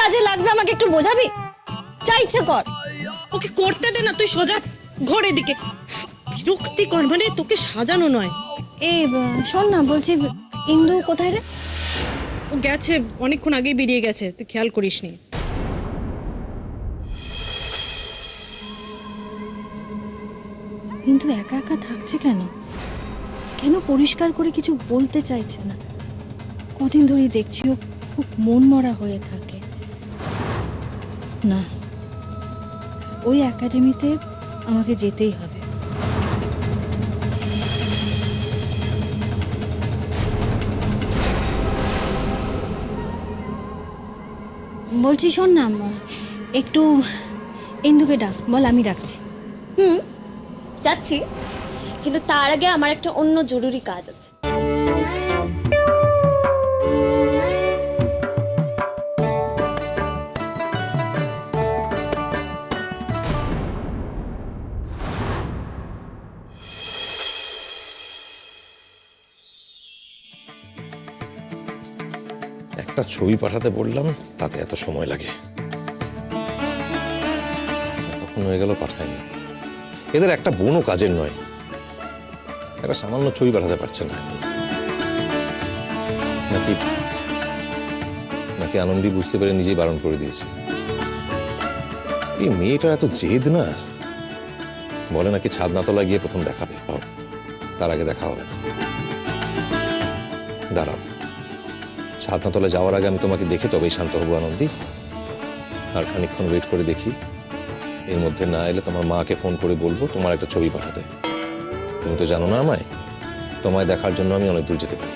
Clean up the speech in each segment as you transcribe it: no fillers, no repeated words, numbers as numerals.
কাজে লাগবে আমাকে একটু বোঝাবি? যা ইচ্ছে কর। ওকে করতে দে না, তুই সোজা ঘরে দিকে। বিরক্তিকর, মানে তোকে সাজানো নয়। এই শোন না, বলছি ইন্দু কোথায় রে? ও গেছে, অনেকক্ষণ আগেই বেরিয়ে গেছে, তুই খেয়াল করিসনি। কিন্তু একা একা থাকছে কেন? কেন পরিষ্কার করে কিছু বলতে চাইছে না? কদিন ধরেই দেখছি ও খুব মন মরা হয়ে থাকে। না, ওই একাডেমিতে আমাকে যেতেই হবে। বলছি শোন না, একটু ইন্দুকে ডাক, বল আমি ডাকছি। যাচ্ছি, কিন্তু তার আগে আমার একটা অন্য জরুরি কাজ আছে। একটা ছবি পাঠাতে বললাম, তাতে এত সময় লাগে। তখন হয়ে গেল পাঠায়নি। এদের একটা বোনও কাজের নয়, একটা সামান্য ছবি পাঠাতে পারছে না। নাকি নাকি আনন্দী বুঝতে পেরে নিজেই বারণ করে দিয়েছে। এই মেয়েটার এত জেদ না। বলে নাকি ছাদনাতলা গিয়ে প্রথম দেখাবে, তার আগে দেখা হবে না। দাঁড়াও, ছাদনাতলা যাওয়ার আগে আমি তোমাকে দেখে তবেই শান্ত হবো আনন্দী। আর খানিকক্ষণ ওয়েট করে দেখি, এর মধ্যে না এলে তোমার মাকে ফোন করে বলবো তোমার একটা ছবি পাঠাতে। তুমি তো জানো না আমায়, তোমায় দেখার জন্য আমি অনেক দূর যেতে পারি।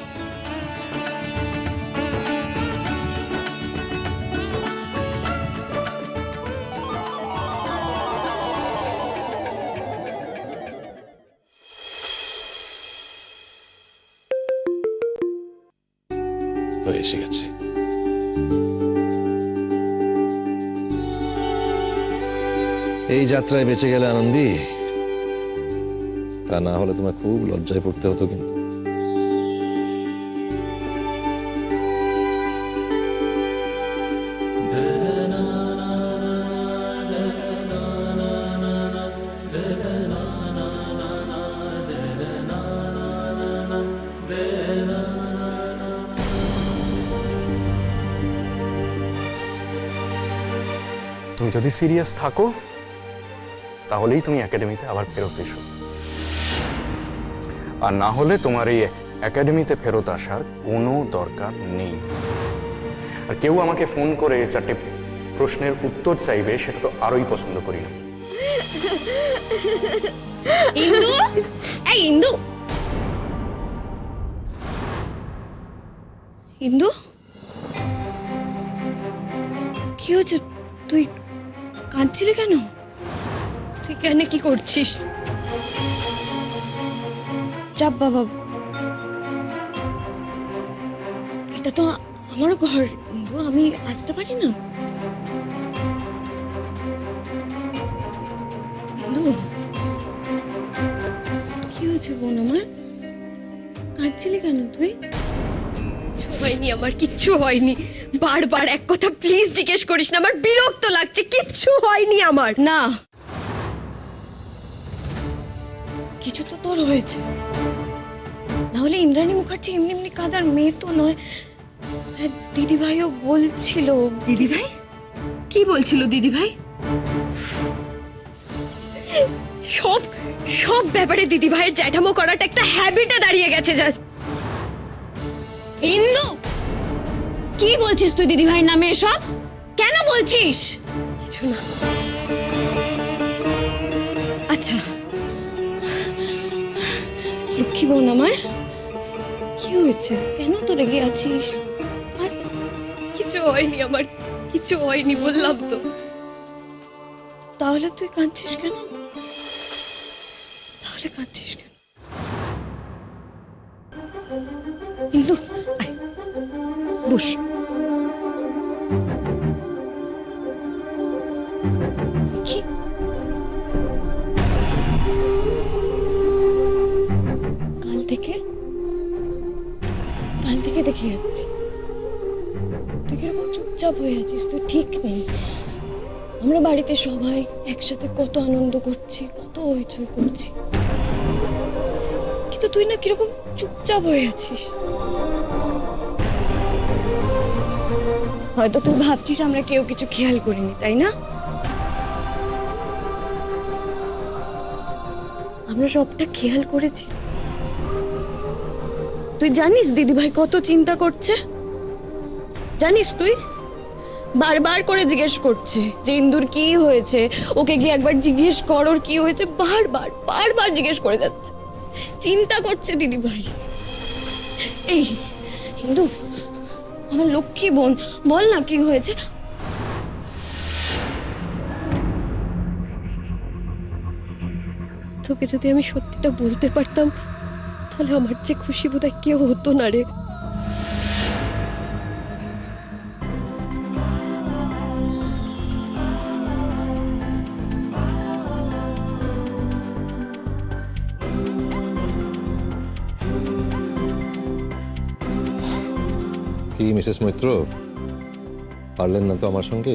তো এসে গেছে। এই যাত্রায় বেঁচে গেলে আনন্দী, তা না হলে তোমার খুব লজ্জায় পড়তে হতো। কিন্তু তুমি যদি সিরিয়াস থাকো তাহলেই তুমি একাডেমিতে আবার ফেরত এসো, আর না হলে তোমার এই একাডেমিতে ফেরত আসার কোনো দরকার নেই। আর কেউ আমাকে ফোন করে 4টে প্রশ্নের উত্তর চাইবে, সেটা তো আরোই পছন্দ করি না। ইন্দু, এই ইন্দু, ইন্দু, কি হচ্ছে? তুই কাঁদছিলি কেন? তুই কেন কি করছিস? চাপ বাবা, এটা তো আমারও ঘর ইন্দু, আমি আসতে পারি না? ইন্দু, কি হয়েছে বোন আমার? কাঁদছিলি কেন তুই? হয়নি, আমার কিচ্ছু হয়নি। বারবার এক কথা প্লিজ জিজ্ঞেস করিস না, আমার বিরক্ত লাগছে। কিচ্ছু হয়নি আমার। না, কিছু তো তোর হয়েছে, নাহলে ইন্দ্রাণী মুখার্জি এমনি এমনি কাদার মেয়ে তো নয়। হ্যাঁ, দিদি ভাইও বলছিল। দিদি ভাই কি বলছিল? দিদি ভাই সব সব ব্যাপারে দিদি ভাইয়ের জ্যাঠামো করাটা একটা হ্যাবিটে দাঁড়িয়ে গেছে। জাস্ট ইন্দু, কি বলছিস তুই দিদি ভাইয়ের নামে এসব? কেন বলছিস? কিছু না। আচ্ছা, লক্ষ্মী বোন আমার, কি হয়েছে? কেন তো রেগে আছিস? আর কিছু হয়নি আমার, কিছু হয়নি বললাম তো। তাহলে তুই কাঁদছিস কেন? তাহলে কাঁদছিস কেন? ইন্দু, আয়, বস। কি কাল থেকে দেখে যাচ্ছি তুই কিরকম চুপচাপ চুপচাপ হয়ে আছিস, তুই ঠিক নেই। আমরা বাড়িতে সবাই একসাথে কত আনন্দ করছি, কত হইচই করছি, কিন্তু তুই না কিরকম চুপচাপ হয়ে আছিস। হয়তো তুই ভাবছিস আমরা কেউ কিছু খেয়াল করিনি, তাই না? আমরা সবটা খেয়াল করেছি। তুই জানিস দিদিভাই কত চিন্তা করছে? জানিস তুই বারবার করে জিজ্ঞেস করছে যে ইন্দুর কি হয়েছে, ওকে গিয়ে একবার জিজ্ঞেস কর ওর কি হয়েছে, বারবার বারবার জিজ্ঞেস করে যাচ্ছে, চিন্তা করছে দিদিভাই। এই ইন্দু, আমার লক্ষ্মী বোন, বল না কি হয়েছে। তোকে যদি আমি সত্যিটা বলতে পারতাম তাহলে আমার যে খুশি বোধহয় কেউ হতো না রে। কি মিসেস মৈত্র, পারলেন না তো আমার সঙ্গে?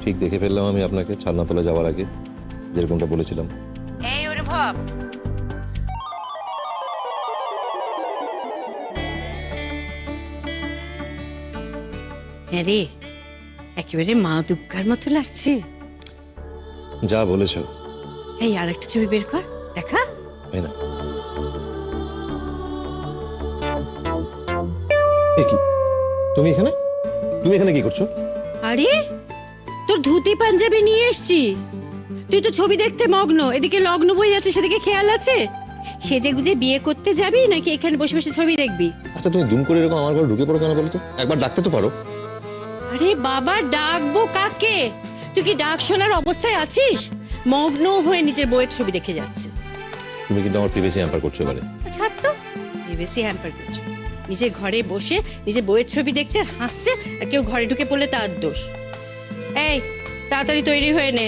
ঠিক দেখে ফেললাম আমি আপনাকে ছাদনাতলা যাওয়ার আগে, যেরকমটা বলেছিলাম। এই অনুভব, হ্যাঁ রে, একেবারে মা দুর্গার মতো লাগছে। যা বলেছ। এই আর একটা ছবি বের কর, দেখা। তাই না? এ কি, তুমি এখানে? তুমি এখানে কি করছো? আরে তোর ধুতি পাঞ্জাবি নিয়ে এসছি, তুই তো ছবি দেখতে মগ্ন, এদিকে লগ্ন বই আছে, সেদিকে খেয়াল আছে? সেজে গুজে বিয়ে করতে যাবি নাকি এখানে বসে বসে ছবি দেখবি? আচ্ছা তুমি দুম করে এরকম আমার ঘরে ঢুকে পড়ো কেন বলো তো? একবার ডাকতে তো পারো। আরে বাবা, ডাকবো কাকে? তুই কি ডাক শোনার অবস্থায় আছিস? মগ্ন হয়ে নিজের বইয়ের ছবি দেখে যাচ্ছে। তুমি কিন্তু আমার প্রিভেসি হ্যাম্পার করছো এবারে। ছাড় তো, প্রাইভেসি হ্যাম্পার করছো। নিজের ঘরে বসে নিজের বইয়ের ছবি দেখছে আর হাসছে, আর কেউ ঘরে ঢুকে পড়লে তার দোষ। এই তাড়াতাড়ি তৈরি হয়ে নে,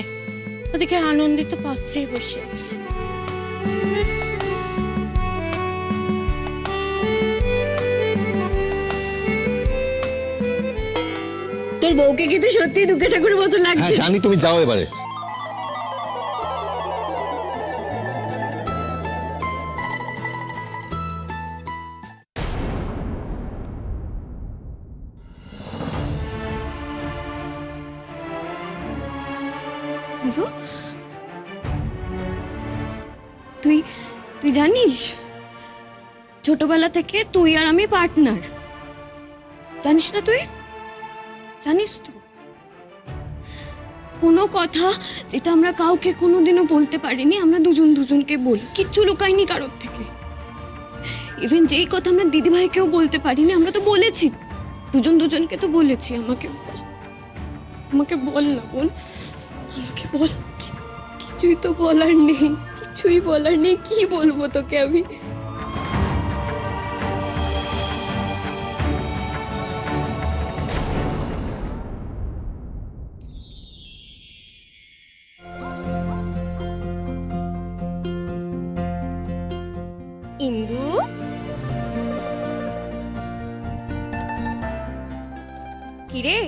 ওদিকে আনন্দিত পাচ্ছে বসে আছে। তোর বউকে কিন্তু সত্যি দুঃখে ঠাকুরের মতো হ্যাঁ লাগছে। জানি, তুমি যাও এবারে। কিন্তু তুই তুই জানিস ছোটবেলা থেকে তুই আর আমি পার্টনার, জানিস না? তুই জানিস তো কোনো কথা যেটা আমরা কাউকে কোনোদিনও বলতে পারিনি, আমরা দুজন দুজনকে বলি, কিচ্ছু লুকাইনি কারোর থেকে। ইভেন যেই কথা আমরা দিদিভাইকেও বলতে পারিনি, আমরা তো বলেছি, দুজন দুজনকে তো বলেছি। আমাকে আমাকে বল না বোন, আমাকে বল। কিছুই তো বলার নেই, কিছুই বলার নেই, কি বলবো তোকে আমি? ইন্দু, কিরে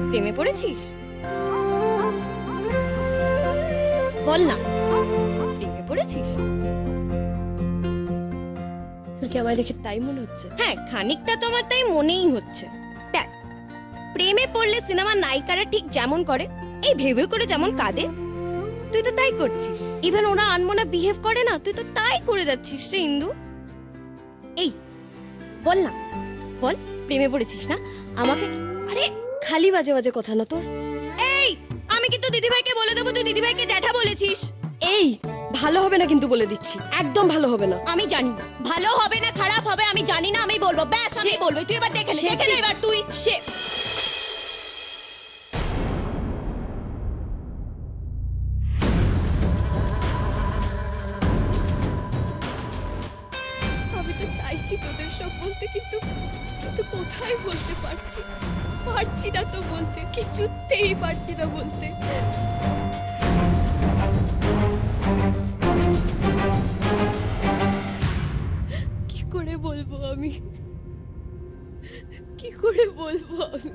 প্রেমে পড়েছিস? বল না, প্রেমে পড়েছিস? তোর কি আমায় দেখে তাই মনে হচ্ছে? হ্যাঁ, খানিকটা তো আমার তাই মনেই হচ্ছে। দেখ, প্রেমে পড়লে সিনেমার নায়িকারা ঠিক যেমন করে, এই ভেবে করে যেমন কাঁদে, তুই তো তাই করছিস। ইভেন ওরা আনমনা বিহেভ করে না, তুই তো তাই করে যাচ্ছিস রে ইন্দু। এই বল না, বল প্রেমে পড়েছিস না? আমাকে আরে খালি বাজে বাজে কথা না তোর। এই আমি কিন্তু দিদিভাইকে বলে দেবো তুই দিদিভাইকে জ্যাঠা বলেছিস। এই ভালো হবে না কিন্তু বলে দিচ্ছি, একদম ভালো হবে না। আমি জানি না ভালো হবে না খারাপ হবে, আমি জানি না, আমি বলবো, ব্যাস আমি বলবো। তুই এবার দেখে নে এবার তুই। সে আমি তো চাইছি তোদের সব বলতে, কিন্তু কিন্তু কোথায় বলতে পারছি না তো বলতে, কিছুতেই পারছি না বলতে। কি করে বলবো আমি, কি করে বলবো আমি?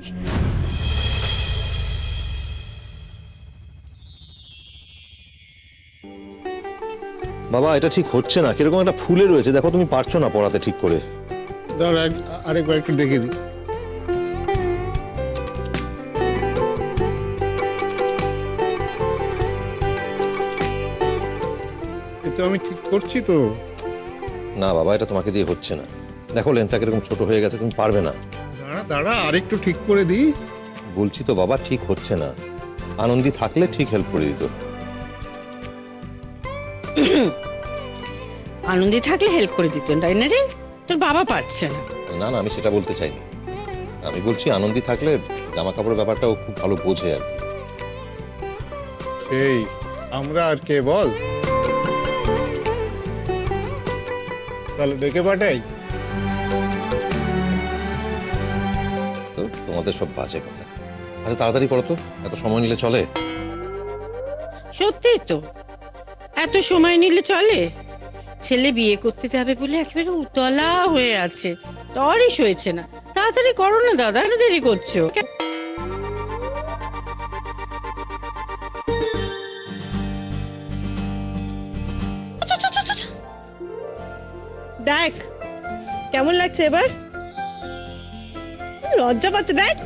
বাবা এটা ঠিক হচ্ছে না, কিরকম একটা ফুলে রয়েছে, দেখো তুমি পারছো না পড়াতে ঠিক করে। দাঁড়া আরেকবার একটু দেখে দিই। এটা আমি ঠিক করছি তো? না বাবা, এটা তোমাকে দিয়ে হচ্ছে না, দেখো লেন্থটা কিরকম ছোট হয়ে গেছে, তুমি পারবে না। দাঁড়া দাঁড়া আরেকটু ঠিক করে দিই। বলছি তো বাবা, ঠিক হচ্ছে না। আনন্দী থাকলে ঠিক হেল্প করে দিত। আনন্দী থাকলে হেল্প করে দিতেন, তাই না রে? তোর বাবা পারছে না। না না, আমি সেটা বলতে চাইনি। আমি বলছি আনন্দী থাকলে জামা কাপড়ের ব্যাপারটা ও খুব ভালো বোঝে আর কি। এই আমরা আর কে বল? তাহলে ডেকে পাঠাই। তো তোমাদের সব বাজে কথা। আচ্ছা তাড়াতাড়ি করো তো, এত সময় নিলে চলে? সত্যি তো, এত সময় নিলে চলে? ছেলে বিয়ে করতে যাবে বলে একেবারে উতলা হয়ে আছে, তরই সয়েছে না। তাড়াতাড়ি করো না দাদা, কেন দেরি করছো? দেখ কেমন লাগছে এবার, লজ্জা পাচ্ছে দেখ।